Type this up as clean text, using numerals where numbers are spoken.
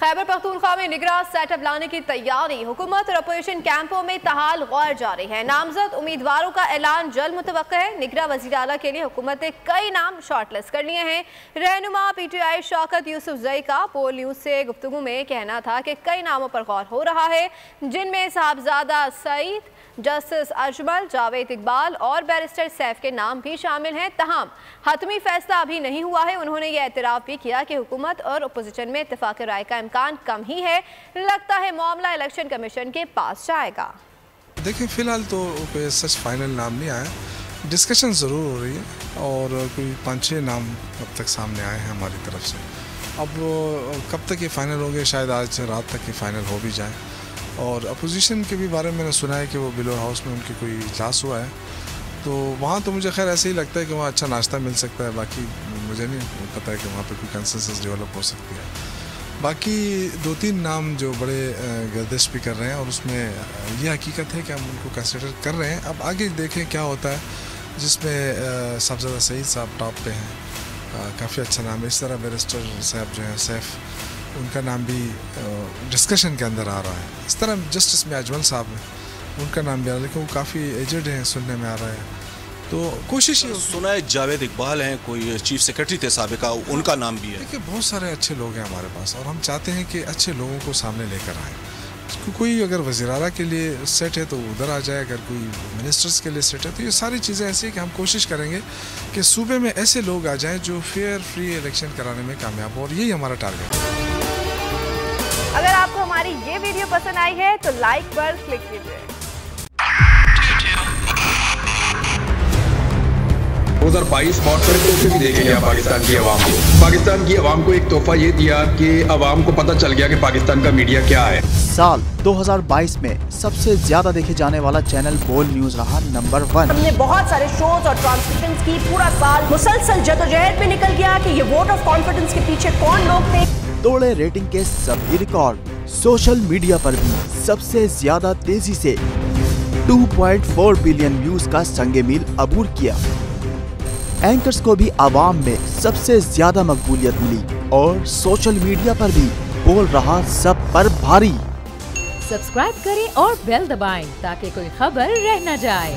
खैबर पख्तूनख्वा में निगरान सेटअप लाने की तैयारी। हुकूमत और अपोजिशन कैंपों में तहाल गौर जारी है। नामजद उम्मीदवारों का ऐलान जल्द मुतवक्का है। निगरान वज़ीर आला के लिए हुकूमत ने कई नाम शॉर्टलिस्ट कर लिए हैं। रहनुमा PTI शौकत यूसुफजई का पोल न्यूज़ से गुफ्तगू में कहना था कि कई नामों पर गौर हो रहा है, जिनमें साहबजादा सईद, जस्टिस अजमल, जावेद इकबाल और बैरिस्टर सैफ के नाम भी शामिल हैं। तहम हतमी फैसला अभी नहीं हुआ है। उन्होंने ये एतराफ़ भी किया कि हुकूमत और अपोजिशन में इत्तेफाक राय का इम्कान कम ही है। लगता है मामला इलेक्शन कमीशन के पास जाएगा। देखिए, फ़िलहाल तो कोई सच फाइनल नाम नहीं आया, डिस्कशन ज़रूर हो रही है और कोई 5-6 नाम अब तक सामने आए हैं हमारी तरफ से। अब कब तक ये फ़ाइनल होंगे, शायद आज रात तक ये फ़ाइनल हो भी जाए। और अपोजिशन के भी बारे में मैंने सुना है कि वो बिलोर हाउस में उनकी कोई इजलास हुआ है, तो वहाँ तो मुझे खैर ऐसे ही लगता है कि वहाँ अच्छा नाश्ता मिल सकता है। बाकी मुझे नहीं पता है कि वहाँ पे कोई कंसेंसस डेवलप हो सकती है। बाकी 2-3 नाम जो बड़े गर्दिश भी कर रहे हैं और उसमें ये हकीकत है कि हम उनको कंसिडर कर रहे हैं। अब आगे देखें क्या होता है, जिसमें साहबजादा सईद साहब टॉप पे हैं, काफ़ी अच्छा नाम है। इस तरह बैरिस्टर साहब जो हैं सैफ, उनका नाम भी डिस्कशन के अंदर आ रहा है। इस तरह जस्टिस में अजमल साहब हैं, उनका नाम भी आ रहा है, लेकिन वो काफ़ी एजड हैं, सुनने में आ रहा है। तो कोशिश ये सुना है जावेद इकबाल हैं, कोई चीफ सेक्रेटरी थे साबिका, उनका नाम भी है। देखिए, बहुत सारे अच्छे लोग हैं हमारे पास और हम चाहते हैं कि अच्छे लोगों को सामने लेकर आएँ। कोई अगर वज़ीर आला के लिए सेट है तो उधर आ जाए, अगर कोई मिनिस्टर्स के लिए सेट है तो ये सारी चीज़ें ऐसी है कि हम कोशिश करेंगे कि सूबे में ऐसे लोग आ जाएँ जो फेयर फ्री इलेक्शन कराने में कामयाब हो, और यही हमारा टारगेट है। अगर आपको हमारी ये वीडियो पसंद आई है तो लाइक पर क्लिक कीजिए। 2022 बहुत बड़े तोहफे भी देखे गया पाकिस्तान की आवाम को। पाकिस्तान की आवाम को एक तोहफा ये दिया कि आवाम को पता चल गया कि पाकिस्तान का मीडिया क्या है। साल 2022 में सबसे ज्यादा देखे जाने वाला चैनल बोल न्यूज रहा नंबर 1। हमने बहुत सारे शोज और ट्रांसमिशंस की, पूरा साल मुसलसल जद्दोजहद में निकल गया कि ये वोट ऑफ कॉन्फिडेंस के पीछे कौन लोग थे। तोड़े रेटिंग के सभी रिकॉर्ड। सोशल मीडिया पर भी सबसे ज्यादा तेजी से 2.4 बिलियन व्यूज का संगे मील अबूर किया। एंकर्स को भी आवाम में सबसे ज्यादा मकबूलियत मिली और सोशल मीडिया पर भी बोल रहा सब पर भारी। सब्सक्राइब करें और बेल दबाएं ताकि कोई खबर रह न जाए।